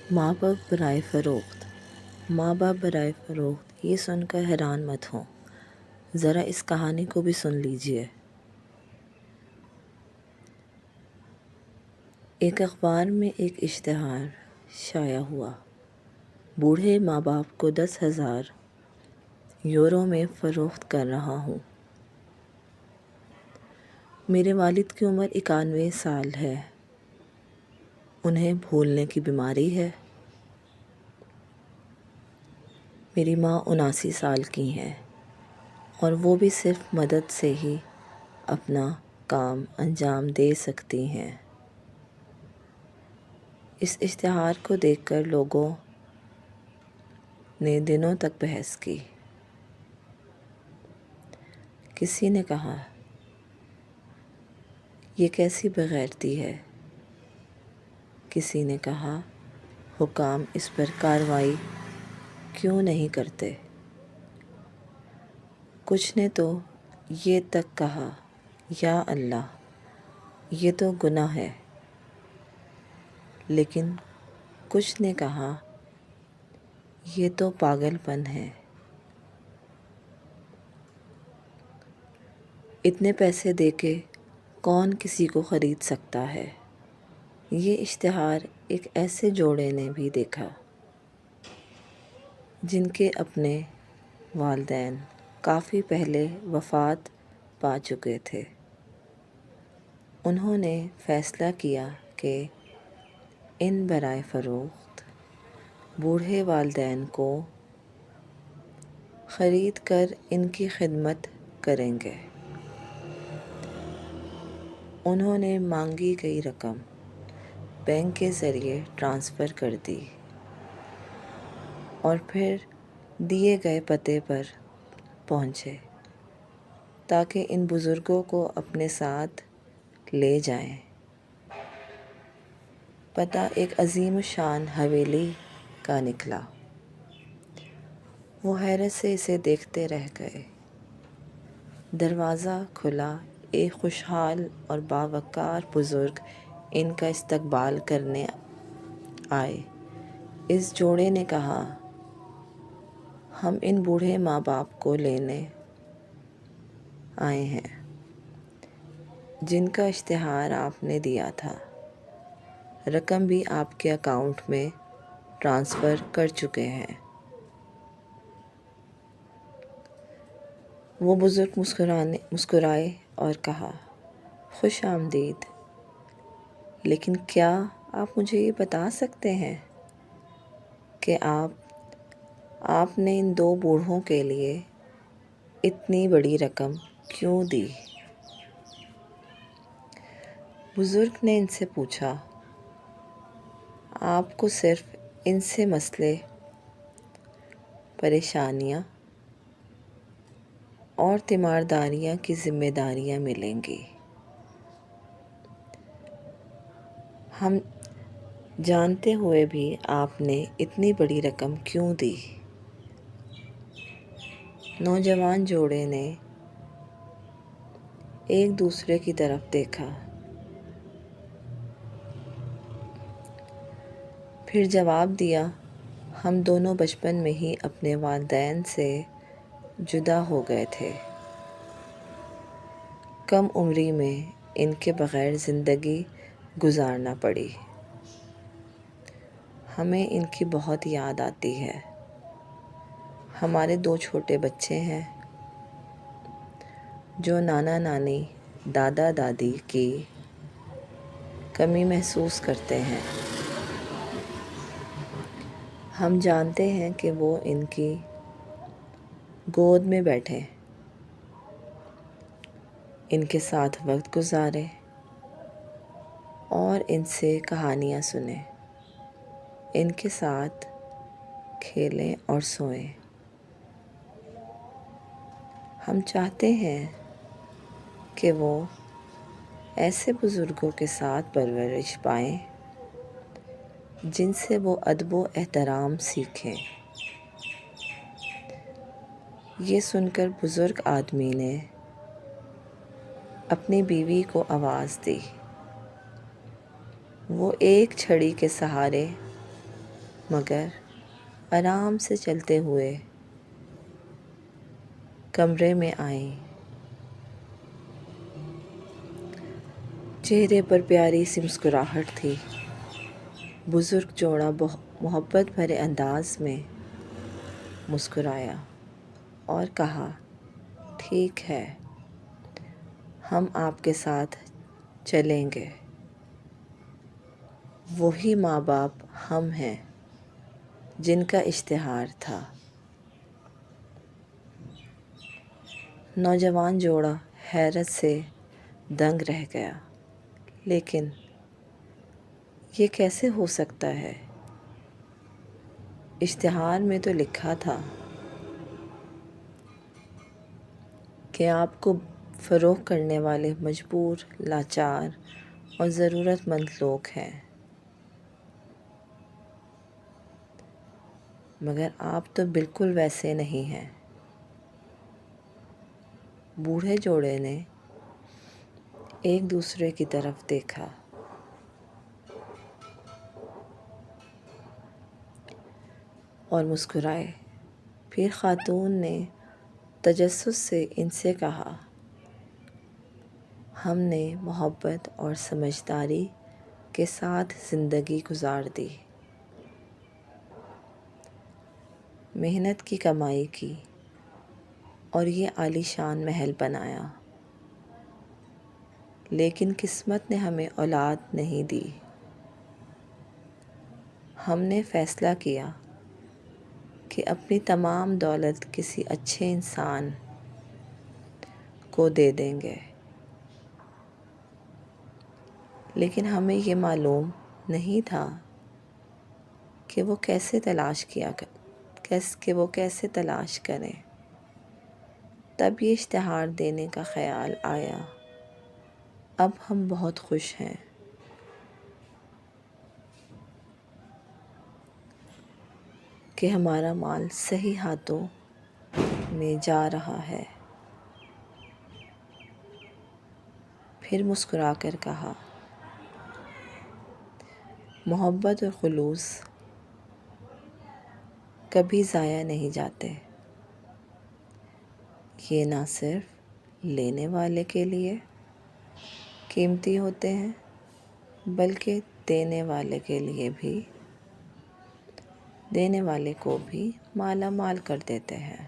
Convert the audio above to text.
ماں باپ برائے فروخت، ماں باپ برائے فروخت، یہ سن کر حیران مت ہوں، ذرا اس کہانی کو بھی سن لیجئے۔ ایک اخبار میں ایک اشتہار شائع ہوا، بوڑھے ماں باپ کو 10,000 یورو میں فروخت کر رہا ہوں۔ میرے والد کی عمر 91 سال ہے، انہیں بھولنے کی بیماری ہے۔ میری ماں 79 سال کی ہیں اور وہ بھی صرف مدد سے ہی اپنا کام انجام دے سکتی ہیں۔ اس اشتہار کو دیکھ کر لوگوں نے دنوں تک بحث کی۔ کسی نے کہا، یہ کیسی بےغیرتی ہے؟ کسی نے کہا، حکام اس پر کارروائی کیوں نہیں کرتے؟ کچھ نے تو یہ تک کہا، یا اللہ، یہ تو گناہ ہے۔ لیکن کچھ نے کہا، یہ تو پاگل پن ہے۔ اتنے پیسے دے کے کون کسی کو خرید سکتا ہے؟ یہ اشتہار ایک ایسے جوڑے نے بھی دیکھا جن کے اپنے والدین کافی پہلے وفات پا چکے تھے۔ انہوں نے فیصلہ کیا کہ ان برائے فروخت بوڑھے والدین کو خرید کر ان کی خدمت کریں گے۔ انہوں نے مانگی گئی رقم بینک کے ذریعے ٹرانسفر کر دی اور پھر دیے گئے پتے پر پہنچے تاکہ ان بزرگوں کو اپنے ساتھ لے جائیں۔ پتہ ایک عظیم الشان حویلی کا نکلا۔ وہ حیرت سے اسے دیکھتے رہ گئے۔ دروازہ کھلا، ایک خوشحال اور باوقار بزرگ ان کا استقبال کرنے آئے۔ اس جوڑے نے کہا، ہم ان بوڑھے ماں باپ کو لینے آئے ہیں جن کا اشتہار آپ نے دیا تھا۔ رقم بھی آپ کے اکاؤنٹ میں ٹرانسفر کر چکے ہیں۔ وہ بزرگ مسکرائے اور کہا، خوش آمدید، لیکن کیا آپ مجھے یہ بتا سکتے ہیں کہ آپ نے ان دو بوڑھوں کے لیے اتنی بڑی رقم کیوں دی؟ بزرگ نے ان سے پوچھا، آپ کو صرف ان سے مسئلے، پریشانیاں اور تیمارداریاں کی ذمہ داریاں ملیں گی۔ ہم جانتے ہوئے بھی آپ نے اتنی بڑی رقم کیوں دی؟ نوجوان جوڑے نے ایک دوسرے کی طرف دیکھا، پھر جواب دیا، ہم دونوں بچپن میں ہی اپنے والدین سے جدا ہو گئے تھے۔ کم عمری میں ان کے بغیر زندگی گزارنا پڑی۔ ہمیں ان کی بہت یاد آتی ہے۔ ہمارے 2 چھوٹے بچے ہیں جو نانا نانی، دادا دادی کی کمی محسوس کرتے ہیں۔ ہم جانتے ہیں کہ وہ ان کی گود میں بیٹھیں، ان کے ساتھ وقت گزاریں اور ان سے کہانیاں سنیں، ان کے ساتھ کھیلیں اور سوئیں۔ ہم چاہتے ہیں کہ وہ ایسے بزرگوں کے ساتھ پرورش پائیں جن سے وہ ادب و احترام سیکھیں۔ یہ سن کر بزرگ آدمی نے اپنی بیوی کو آواز دی۔ وہ ایک چھڑی کے سہارے مگر آرام سے چلتے ہوئے کمرے میں آئیں۔ چہرے پر پیاری سی مسکراہٹ تھی۔ بزرگ جوڑا محبت بھرے انداز میں مسکرایا اور کہا، ٹھیک ہے، ہم آپ کے ساتھ چلیں گے۔ وہی ماں باپ ہم ہیں جن کا اشتہار تھا۔ نوجوان جوڑا حیرت سے دنگ رہ گیا، لیکن یہ کیسے ہو سکتا ہے؟ اشتہار میں تو لکھا تھا کہ آپ کو فروغ کرنے والے مجبور، لاچار اور ضرورت مند لوگ ہیں، مگر آپ تو بالکل ویسے نہیں ہیں۔ بوڑھے جوڑے نے ایک دوسرے کی طرف دیکھا اور مسکرائے۔ پھر خاتون نے تجسس سے ان سے کہا، ہم نے محبت اور سمجھداری کے ساتھ زندگی گزار دی، محنت کی کمائی کی اور یہ عالی شان محل بنایا، لیکن قسمت نے ہمیں اولاد نہیں دی۔ ہم نے فیصلہ کیا کہ اپنی تمام دولت کسی اچھے انسان کو دے دیں گے، لیکن ہمیں یہ معلوم نہیں تھا کہ وہ کیسے تلاش کریں۔ تب یہ اشتہار دینے کا خیال آیا۔ اب ہم بہت خوش ہیں کہ ہمارا مال صحیح ہاتھوں میں جا رہا ہے۔ پھر مسکرا کر کہا، محبت اور خلوص کبھی ضائع نہیں جاتے، یہ نہ صرف لینے والے کے لیے قیمتی ہوتے ہیں بلکہ دینے والے کو بھی مالا مال کر دیتے ہیں۔